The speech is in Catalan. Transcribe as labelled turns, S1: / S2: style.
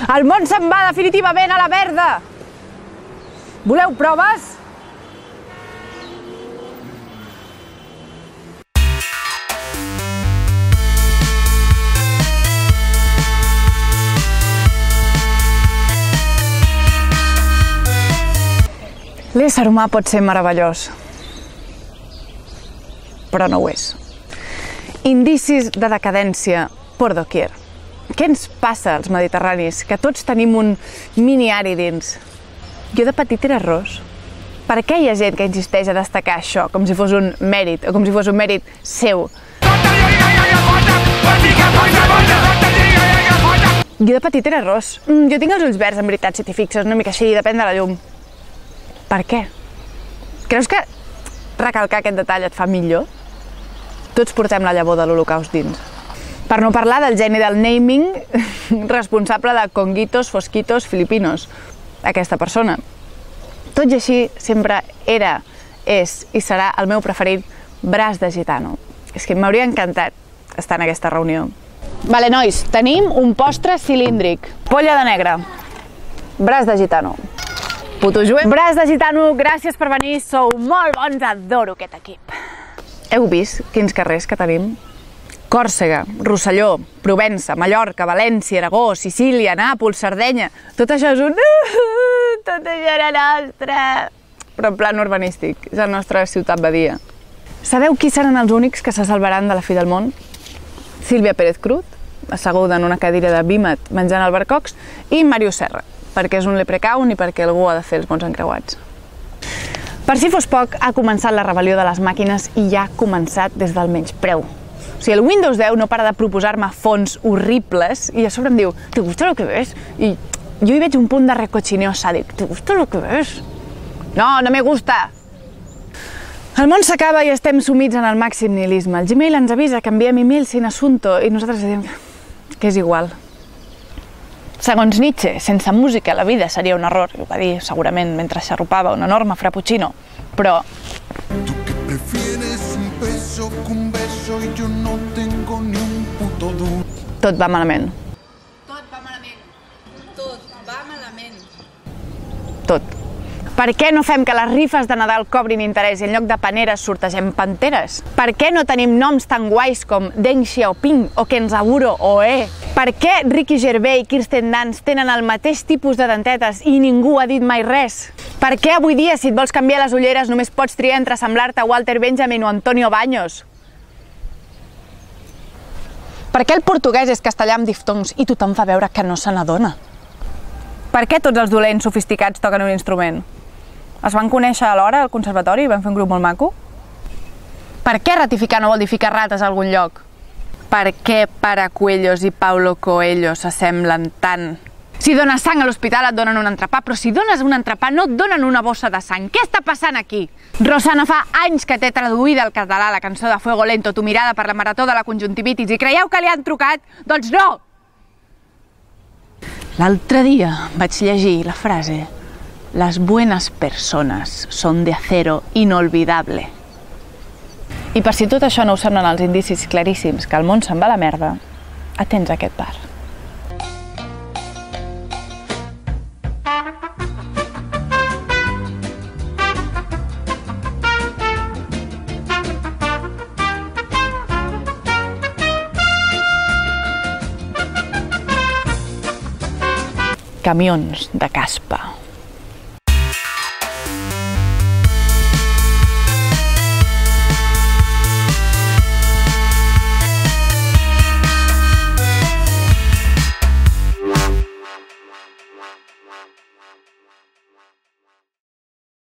S1: El món se'n va definitivament a la merda! Voleu proves? L'ésser humà pot ser meravellós, però no ho és. Indicis de decadència por doquier. Què ens passa als mediterranis? Que tots tenim un mini-ari dins. Jo de petit era ros. Per què hi ha gent que insisteix a destacar això com si fos un mèrit, o com si fos un mèrit seu? Jo de petit era ros. Jo tinc els ulls verds, en veritat, si t'hi fixes, una mica així, depèn de la llum. Per què? Creus que recalcar aquest detall et fa millor? Tots portem la llavor de l'Holocaust dins. Per no parlar del geni del naming responsable de Conguitos, Fosquitos, Filipinos. Aquesta persona. Tot i així, sempre era, és i serà el meu preferit braç de gitano. És que m'hauria encantat estar en aquesta reunió. Vale, nois, tenim un postre cilíndric. Polla de negre. Braç de gitano. Puto jueu. Braç de gitano, gràcies per venir, sou molt bons, adoro aquest equip. Heu vist quins carrers que tenim? Còrsega, Rosselló, Provença, Mallorca, València, Aragó, Sicília, Nàpols, Sardenya... Tot això és un... Tot això era nostre! Però en plan urbanístic, és la nostra ciutat-badia. Sabeu qui seran els únics que se salvaran de la fi del món? Sílvia Pérez Cruz, asseguda en una cadira de vímet menjant albercocs, i Màrius Serra, perquè és un leprecaun i perquè algú ha de fer els bons encreuats. Per si fos poc, ha començat la rebel·lió de les màquines i ja ha començat des del menyspreu. O sigui, el Windows 10 no para de proposar-me fonts horribles i a sobre em diu ¿te gusta lo que ves? I jo hi veig un punt de recochineo sàdic. ¿Te gusta lo que ves? No, no me gusta! El món s'acaba i estem sumits en el màxim nihilisme. El Gmail ens avisa que enviem email sin asunto i nosaltres diem que és igual. Segons Nietzsche, sense música la vida seria un error. Ho va dir segurament mentre xarrupava un enorme frappuccino. Però...
S2: Tu que prefieres un beso que un beso y yo no tengo ni un puto duro.
S1: Tot va malament.
S3: Tot va malament. Tot va malament.
S1: Tot. Per què no fem que les rifes de Nadal cobrin interès i en lloc de paneres sortegem panteres? Per què no tenim noms tan guais com Deng Xiaoping o Kenzaburo Oe? Per què Ricky Gervais i Kirsten Dunst tenen el mateix tipus de dentetes i ningú ha dit mai res? Per què avui dia, si et vols canviar les ulleres, només pots triar entre semblar-te a Walter Benjamin o Antonio Baños? Per què el portuguès és castellà amb diftongs i tothom fa veure que no se n'adona? Per què tots els dolents sofisticats toquen un instrument? Es van conèixer alhora al conservatori i van fer un grup molt maco? Per què ratificar no vol dir ficar rates a algun lloc? Per què Paracuellos i Paulo Coelho s'assemblen tant? Si dones sang a l'hospital et donen un entrepà, però si dones un entrepà no et donen una bossa de sang. Què està passant aquí? Rosana fa anys que té traduïda al català la cançó de Fuego Lento, Tu mirada per la marató de la conjuntivitis, i creieu que li han trucat? Doncs no! L'altre dia vaig llegir la frase «Las buenas personas son de acero inolvidable». I per si tot això no us semblen els indicis claríssims que el món se'n va a la merda, atents a aquest bar. Camions de caspa.